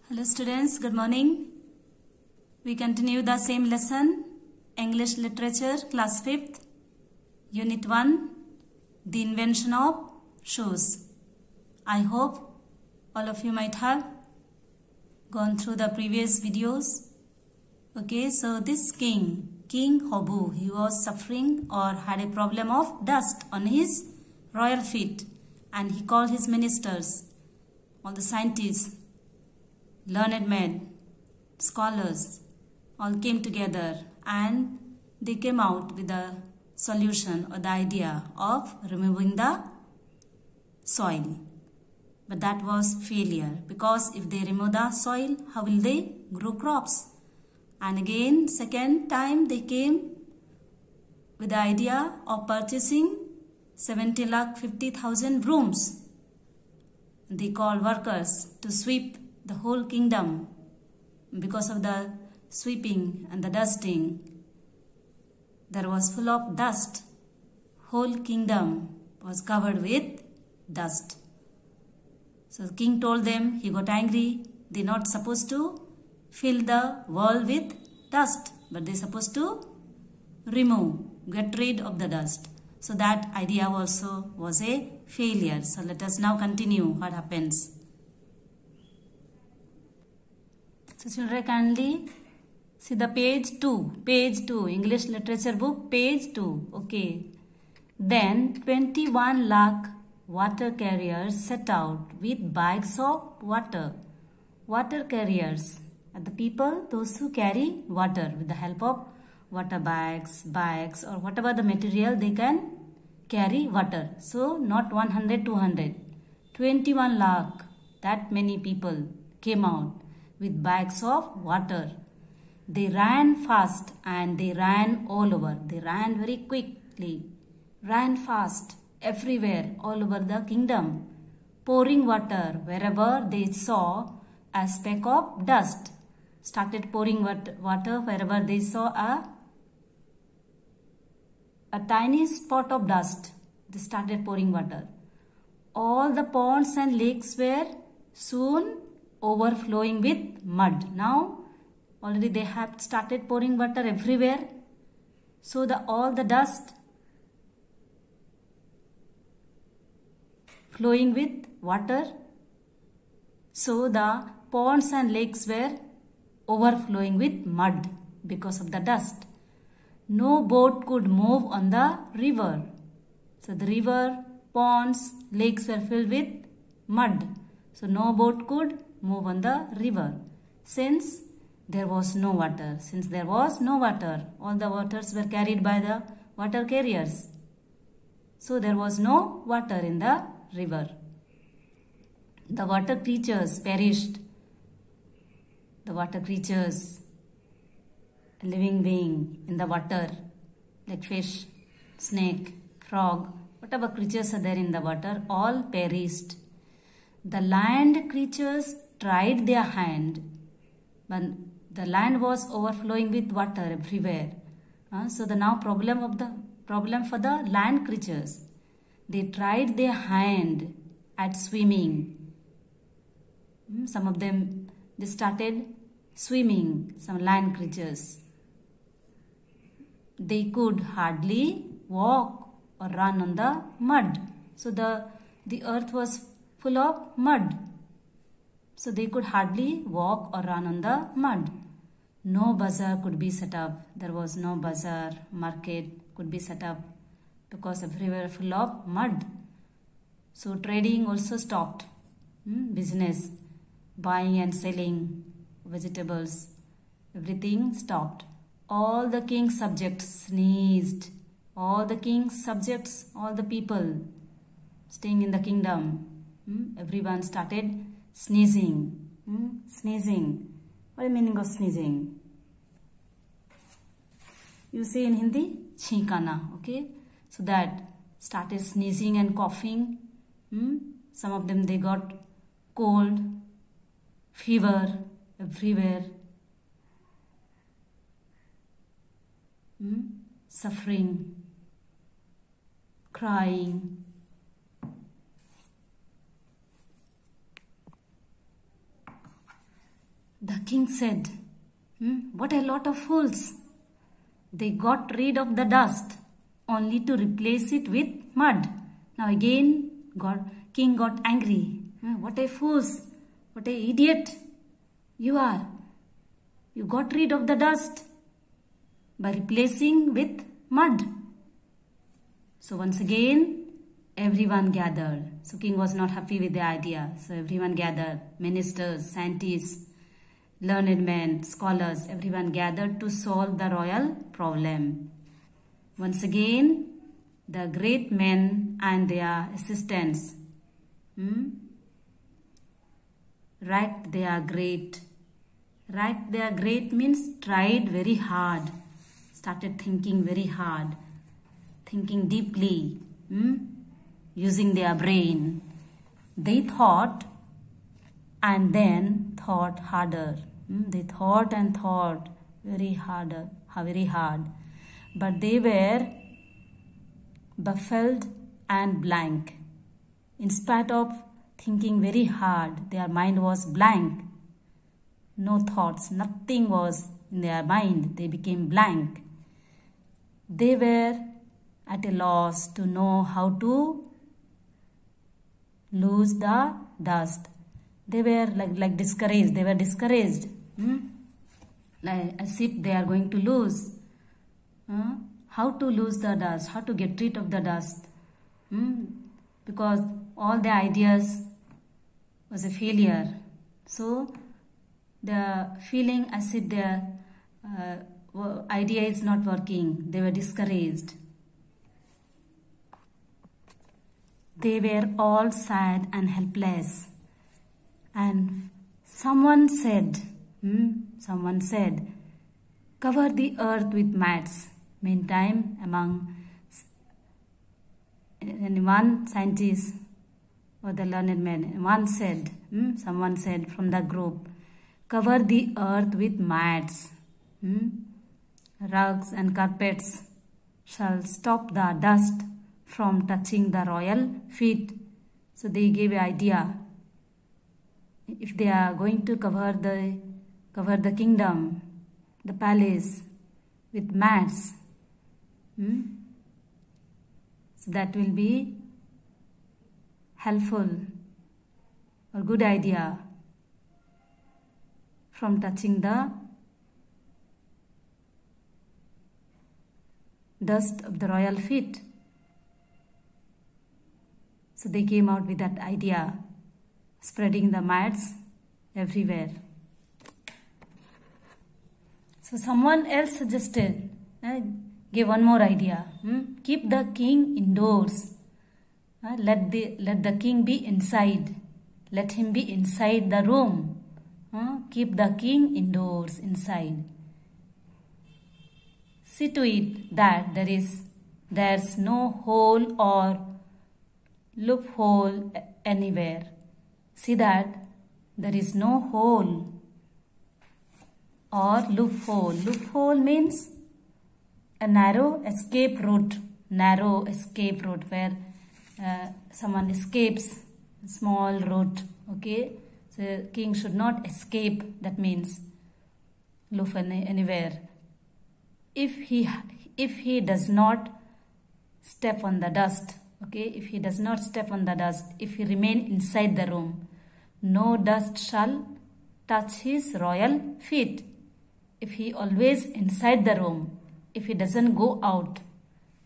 Hello students, good morning. We continue the same lesson, English Literature, Class 5th, Unit 1, The Invention of Shoes. I hope all of you might have gone through the previous videos. Okay, so this King Hobu, he was suffering or had a problem of dust on his royal feet, and he called his ministers, all the scientists, learned men, scholars, all came together and they came out with the solution or the idea of removing the soil. But that was failure, because if they remove the soil, how will they grow crops? And again, second time they came with the idea of purchasing 70,50,000 brooms. They called workers to sweep the whole kingdom. Because of the sweeping and the dusting, there was full of dust. Whole kingdom was covered with dust. So the king told them, he got angry. They're not supposed to fill the world with dust, but they're supposed to get rid of the dust. So that idea also was a failure. So let us now continue what happens. So children, kindly see the page 2, English literature book, page 2. Okay. Then 21 lakh water carriers set out with bags of water. Water carriers are the people, those who carry water with the help of water bags or whatever the material they can carry water. So not 100, 200. 21 lakh, that many people came out with bags of water. They ran fast and they ran all over. They ran very quickly, ran fast everywhere, all over the kingdom, pouring water wherever they saw a speck of dust. Started pouring water wherever they saw a tiny spot of dust. They started pouring water. All the ponds and lakes were soon overflowing with mud. Now already they have started pouring water everywhere. So all the dust flowing with water. So the ponds and lakes were overflowing with mud because of the dust. No boat could move on the river. So the river, ponds, lakes were filled with mud. So no boat could move on the river since there was no water. All the waters were carried by the water carriers. So there was no water in the river. The water creatures perished. The water creatures, a living being in the water, like fish, snake, frog, whatever creatures are there in the water, all perished. The land creatures tried their hand, but the land was overflowing with water everywhere. So the now problem for the land creatures. They tried their hand at swimming. Some of them, they started swimming, some land creatures. They could hardly walk or run on the mud. So the earth was full of mud. So they could hardly walk or run on the mud. No bazaar could be set up. There was no bazaar, market could be set up because everywhere full of mud. So trading also stopped. Business, buying and selling vegetables, everything stopped. All the king's subjects sneezed. All the king's subjects, all the people staying in the kingdom, everyone started sneezing. Sneezing. What is the meaning of sneezing? You say in Hindi, chhinkana. Okay. So that started sneezing and coughing. Some of them, they got cold, fever everywhere. Suffering, crying. The king said, "What a lot of fools! They got rid of the dust only to replace it with mud." Now again, king got angry. "What a fools! What a idiot you are! You got rid of the dust by replacing with mud." So once again, everyone gathered. So king was not happy with the idea. So everyone gathered. Ministers, scientists, learned men, scholars, everyone gathered to solve the royal problem. Once again, the great men and their assistants racked their great. Racked their great means tried very hard. Started thinking very hard. Thinking deeply. Using their brain. They thought and then thought harder. They thought and thought very hard. But they were baffled and blank. In spite of thinking very hard, their mind was blank. No thoughts, nothing was in their mind. They became blank. They were at a loss to know how to lose the dust. They were like discouraged. They were discouraged. Like as if they are going to lose. How to lose the dust? How to get rid of the dust? Because all the ideas was a failure. So the feeling as if their idea is not working. They were discouraged. They were all sad and helpless. And someone said, "Cover the earth with mats." Meantime, one scientist or the learned man, someone said from the group, "Cover the earth with mats. Rugs and carpets shall stop the dust from touching the royal feet." So they gave an idea. If they are going to cover the kingdom, the palace with mats, so that will be helpful or good idea from touching the dust of the royal feet. So they came out with that idea, spreading the mats everywhere. So someone else suggested, gave one more idea. Keep the king indoors. Let the king be inside. Let him be inside the room. Keep the king indoors, inside. See to it that there's no hole or loophole anywhere. See that there is no hole or loophole. Loophole means a narrow escape route. Narrow escape route where someone escapes. Small route. Okay. So king should not escape. That means loophole anywhere. If he does not step on the dust. Okay, if he does not step on the dust, if he remain inside the room, no dust shall touch his royal feet. If he always inside the room, if he doesn't go out,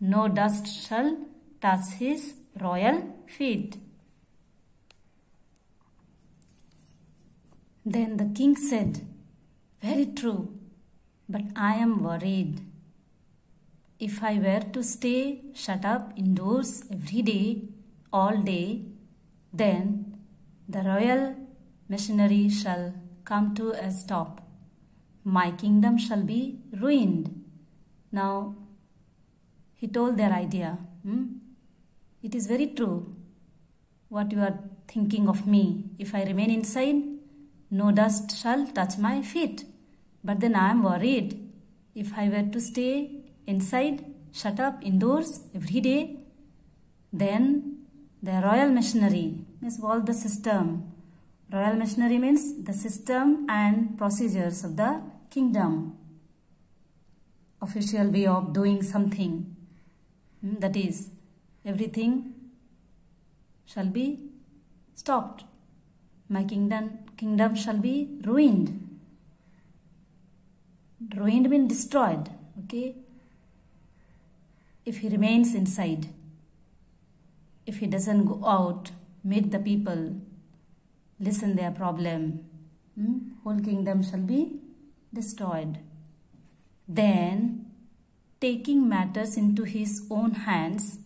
no dust shall touch his royal feet. Then the king said, "Very true, but I am worried. If I were to stay shut up indoors every day, all day, then the royal machinery shall come to a stop. My kingdom shall be ruined." Now, he told their idea. It is very true what you are thinking of me. If I remain inside, no dust shall touch my feet. But then I am worried. If I were to stay inside, shut up indoors every day, then the royal machinery, means all the system, Royal machinery means the system and procedures of the kingdom. Official way of doing something. That is, everything shall be stopped. My kingdom shall be ruined. Ruined means destroyed. Okay. If he remains inside, if he doesn't go out, meet the people, listen their problem, whole kingdom shall be destroyed. Then, taking matters into his own hands,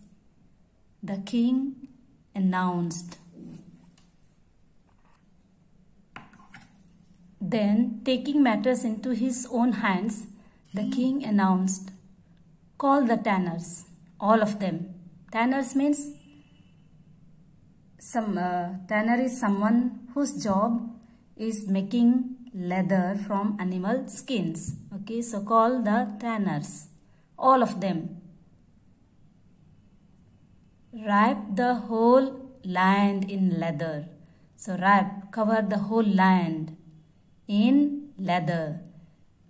the king announced. Then, taking matters into his own hands, the king announced, call the tanners, all of them. Tanners means, tanner is someone whose job is making leather from animal skins. Okay, so call the tanners, all of them. Wrap the whole land in leather. So wrap, cover the whole land in leather.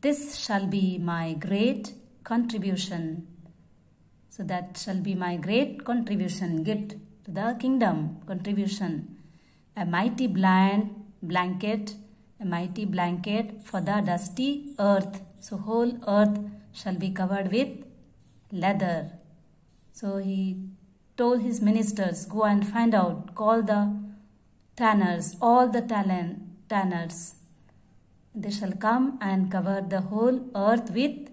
This shall be my great contribution. So that shall be my great contribution, gift to the kingdom, contribution. A mighty blanket for the dusty earth. So whole earth shall be covered with leather. So he told his ministers, go and find out, call the tanners, all the tanners. They shall come and cover the whole earth with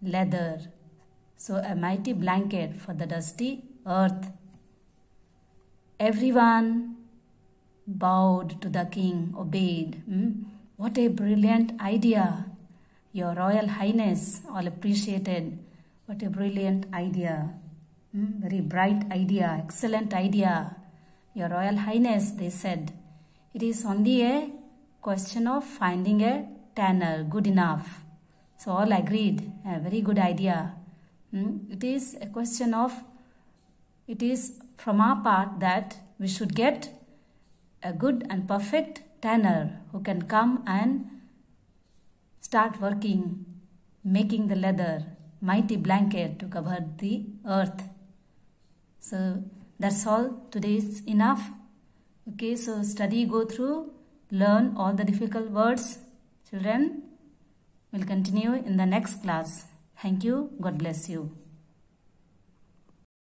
leather. So a mighty blanket for the dusty earth. Everyone bowed to the king, obeyed. What a brilliant idea. Your Royal Highness all appreciated. What a brilliant idea. Very bright idea, excellent idea. Your Royal Highness, they said. It is only a question of finding a tanner good enough. So all agreed, a very good idea. It is a question of, it is from our part that we should get a good and perfect tanner who can come and start working, making the leather, mighty blanket to cover the earth. So that's all. Today is enough. Okay, so study, go through, learn all the difficult words. Children, we'll continue in the next class. Thank you. God bless you.